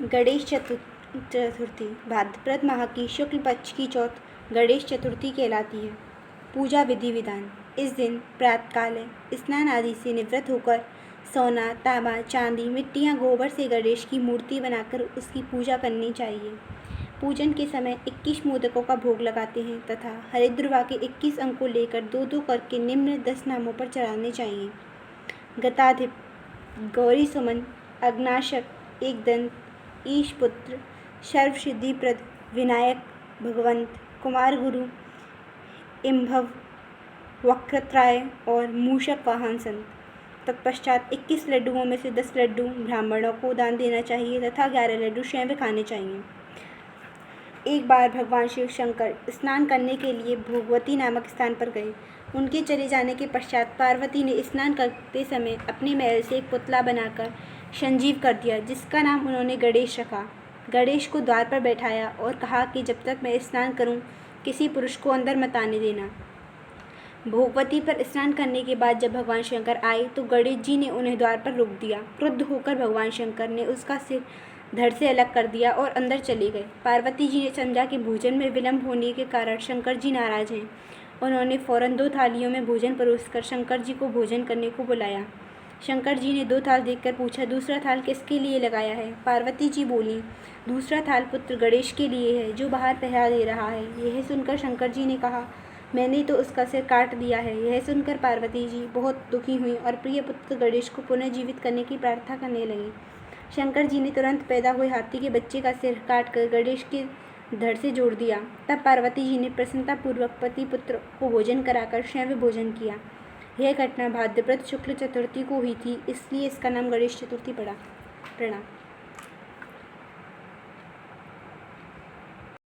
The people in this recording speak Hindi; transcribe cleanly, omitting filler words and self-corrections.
गणेश चतुर्थी भाद्रपद माह की शुक्ल पक्ष की चौथ गणेश चतुर्थी कहलाती है। पूजा विधि विधान। इस दिन प्रातःकाल स्नान आदि से निवृत्त होकर सोना, तांबा, चांदी, मिट्टी या गोबर से गणेश की मूर्ति बनाकर उसकी पूजा करनी चाहिए। पूजन के समय 21 मोदकों का भोग लगाते हैं तथा हरिद्रवा के 21 अंकों लेकर 2-2 करके निम्न 10 नामों पर चढ़ाने चाहिए। गताधिप, गौरी सुमन, अग्नाशक, एकदंत, ईशपुत्र, सर्वसिद्धिप्रद, विनायक, भगवंत, कुमार गुरु, इम्भव, वक्रत्राय और मूषक वाहन संत। तत्पश्चात 21 लड्डुओं में से 10 लड्डू ब्राह्मणों को दान देना चाहिए तथा 11 लड्डू स्वयं खाने चाहिए। एक बार भगवान शिव शंकर स्नान करने के लिए भोगवती नामक स्थान पर गए। उनके चले जाने के पश्चात पार्वती ने स्नान करते समय अपने महल से एक पुतला बनाकर संजीव कर दिया, जिसका नाम उन्होंने गणेश रखा। गणेश को द्वार पर बैठाया और कहा कि जब तक मैं स्नान करूं, किसी पुरुष को अंदर मत आने देना। भोगवती पर स्नान करने के बाद जब भगवान शंकर आए तो गणेश जी ने उन्हें द्वार पर रोक दिया। क्रुद्ध होकर भगवान शंकर ने उसका सिर धड़ से अलग कर दिया और अंदर चले गए। पार्वती जी ने समझा कि भोजन में विलंब होने के कारण शंकर जी नाराज हैं। उन्होंने फौरन 2 थालियों में भोजन परोसकर शंकर जी को भोजन करने को बुलाया। शंकर जी ने 2 थाल देखकर पूछा, दूसरा थाल किसके लिए लगाया है? पार्वती जी बोली, दूसरा थाल पुत्र गणेश के लिए है, जो बाहर पहरा दे रहा है। यह सुनकर शंकर जी ने कहा, मैंने तो उसका सिर काट दिया है। यह सुनकर पार्वती जी बहुत दुखी हुई और प्रिय पुत्र गणेश को पुनः जीवित करने की प्रार्थना करने लगी। शंकर जी ने तुरंत पैदा हुए हाथी के बच्चे का सिर काटकर गणेश के धड़ से जोड़ दिया। तब पार्वती जी ने प्रसन्नतापूर्वक पति पुत्र को भोजन कराकर स्वयं भोजन किया। यह घटना भाद्रपद शुक्ल चतुर्थी को हुई थी, इसलिए इसका नाम गणेश चतुर्थी पड़ा। प्रणाम।